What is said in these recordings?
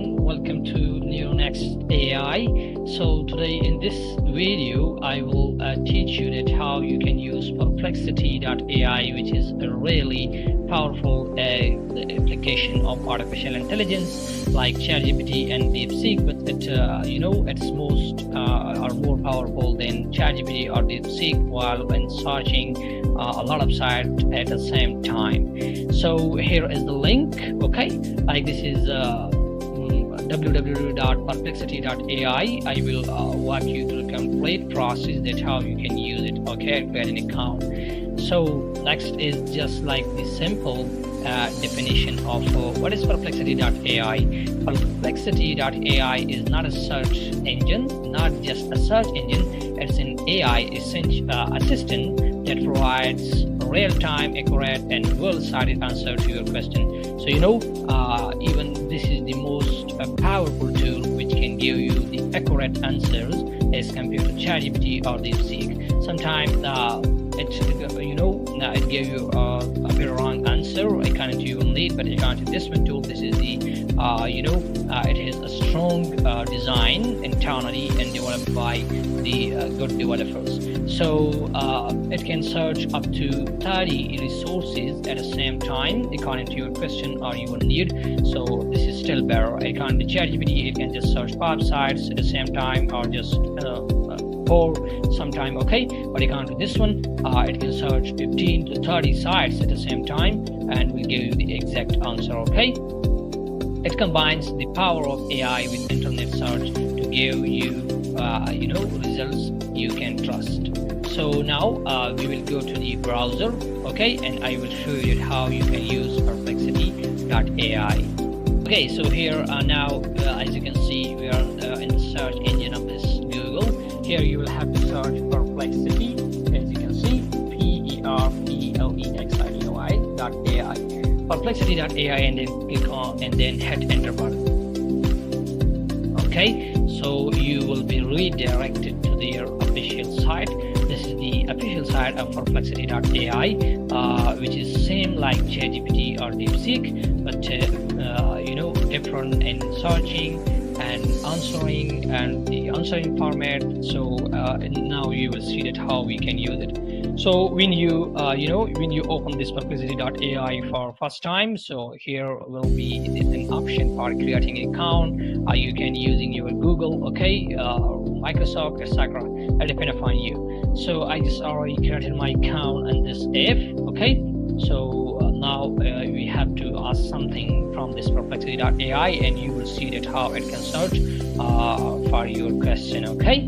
everyone, welcome to NeuronexAI. So today in this video I will teach you that how you can use Perplexity.ai, which is a really powerful application of artificial intelligence like ChatGPT and DeepSeek, but it's most are more powerful than ChatGPT or DeepSeek while when searching a lot of sites at the same time. So here is the link. Okay, like this is www.perplexity.ai. I will walk you through the complete process that how you can use it. Okay, create an account. So next is just like the simple definition of what is Perplexity.ai. Perplexity.ai is not a search engine, not just a search engine. It's an AI assistant that provides real-time, accurate, and well-cited answer to your question. So even this is the most powerful tool which can give you the accurate answers as compared to ChatGPT or DeepSeek. Sometimes it gives you a very wrong answer according to your need, but according to this one tool, this is the it has a strong design internally and developed by the good developers. So it can search up to 30 resources at the same time according to your question or your need. So this is still better. According to ChatGPT, it can just search 5 sites at the same time or just 4 sometime. Okay, but according to this one, it can search 15 to 30 sites at the same time and will give you the exact answer. Okay, it combines the power of AI with internet search to give you results you can trust. So now we will go to the browser, okay, and I will show you how you can use Perplexity.ai. Okay, so here now as you can see, we are in the search engine of this Google. Here you will have to search Perplexity, as you can see, Perplexity.ai, Perplexity.ai, and then click on and then hit enter button. Okay, so you will be redirected to their official site. This is the official site of Perplexity.ai, which is same like ChatGPT or DeepSeek, but different in searching and answering and the answering format. So now you will see that how we can use it. So when you open this Perplexity.ai for first time, so here will be an option for creating an account. You can using your Google, okay, Microsoft, etc. That depends upon you. So I just already created my account on this app. Okay, so now we have to ask something from this Perplexity.ai, and you will see that how it can search for your question. Okay,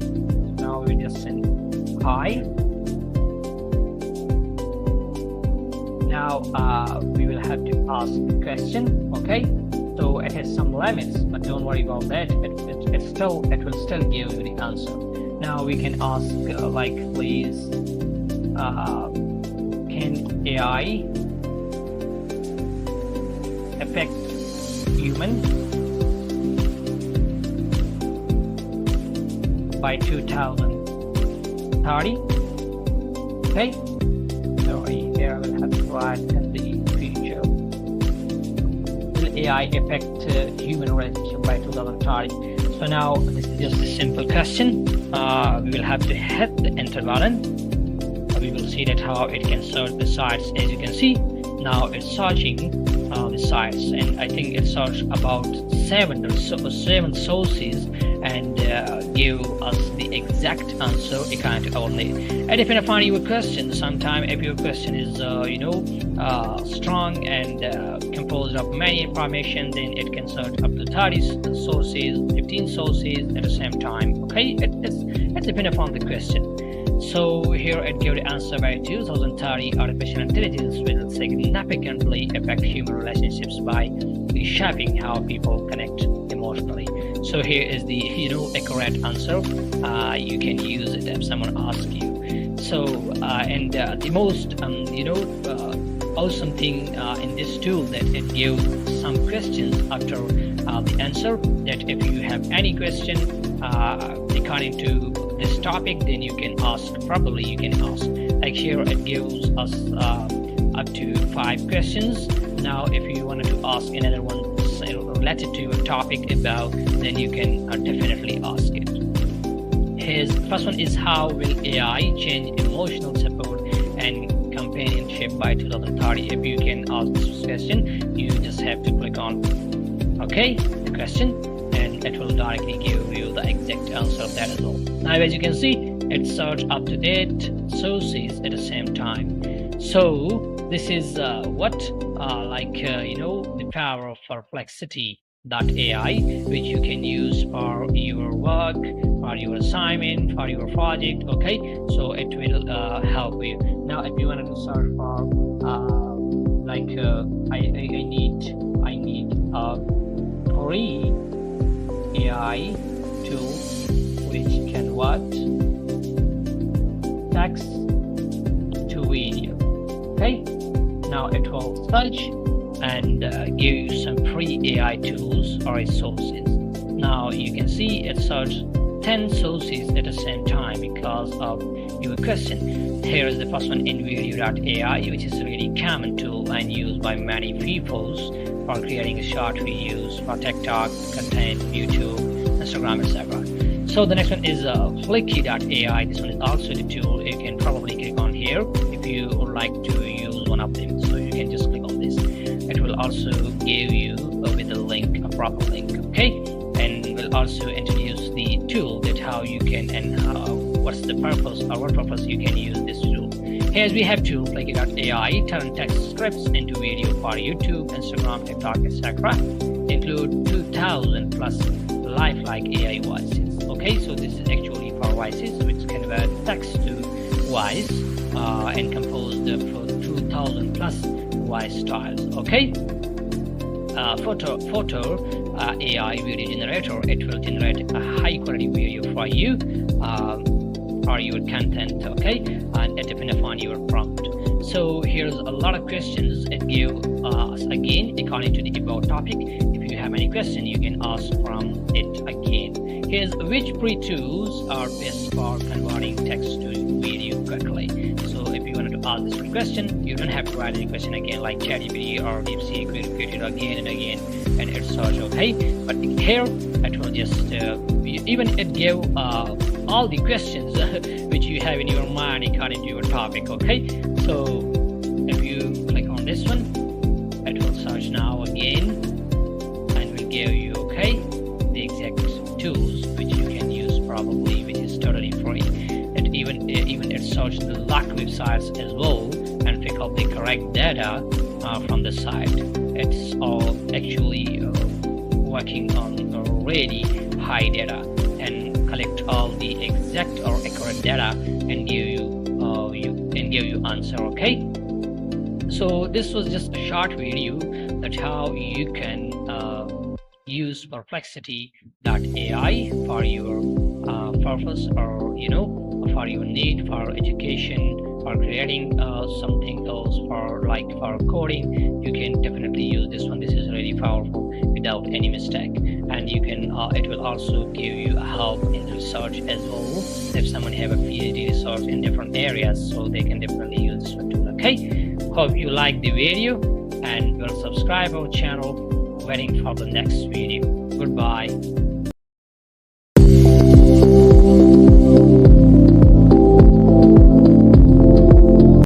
now we just send hi. Now we will have to ask the question. Okay, so it has some limits, but don't worry about that. It will still give you the answer. Now we can ask like, please, can AI affect human by 2030? Okay, so here I will have to write in the future. Will AI affect human relationship by 2030? So now this is just a simple question. We will have to hit the enter button. We will see that how it can search the sites. As you can see, now it's searching the sites, and I think it searched about 7 sources and give us the exact answer according to our need. And if you find your question, sometimes if your question is strong and composed of many information, then it can search up to 30 sources, 15 sources at the same time. Okay, it depends upon the question. So here it gives the answer by 2030, artificial intelligence will significantly affect human relationships by reshaping how people connect emotionally. So here is the accurate answer. You can use it if someone asks you. So the most awesome thing in this tool that it gives some questions after the answer, that if you have any question according to this topic, then you can ask. Probably you can ask. Like here it gives us up to 5 questions. Now if you wanted to ask another one related to your topic above, then you can definitely ask it. His first one is, how will AI change emotional support and companionship by 2030? If you can ask this question, you just have to click on the question, and it will directly give you the exact answer of that as well. Now, as you can see, it search up-to-date sources at the same time. So this is the power of Perplexity.ai, which you can use for your work, for your assignment, for your project. So it will help you. Now, if you wanted to search for I need free AI tool which can text to video. Now it will search and give you some free AI tools or resources. Now you can see it searched 10 sources at the same time because of your question. Here is the first one, enthusiast.ai, which is a really common tool and used by many people for creating short videos for TikTok, content, YouTube, Instagram, etc. So the next one is Flicky.ai. This one is also the tool. You can probably click on here if you would like to use one of them. So you can just click on this. It will also give you with a link, a proper link, and will also introduce the tool that how you can and what's the purpose or what purpose you can use this tool. Here we have tools like AI, turn text scripts into video for YouTube, Instagram, TikTok, etc. Include 2,000 plus lifelike AI voices. So this is actually for voices which convert text to voice and compose the 2,000 plus voice styles. Photo AI video generator. It will generate a high quality video for you for your content, and it depends upon your prompt. So here's a lot of questions it gives us again according to the about topic. If you have any question, you can ask from it again. Here's which free tools are best for converting text to video quickly. So if you wanted to ask this question, you don't have to write any question again like ChatGPT or DeepSeek. Repeat it again and again and it search. But here it will just even it give all the questions which you have in your mind according to your topic. So if you click on this one, it will search now again and will give you the exact tools which you can use probably, which is totally free. And even it search the luck websites as well and pick up the correct data from the site. It's all actually working on already high data and collect all the exact or accurate data and give you answer. So this was just a short video that how you can use Perplexity.ai for your purpose or for your need for education, for creating something else, for coding. You can definitely use this one. This is really powerful without any mistake, and you can it will also give you help in research as well. If someone have a PhD research in different areas, so they can definitely use this one too. Hope you like the video and will subscribe our channel. Waiting for the next video. Goodbye.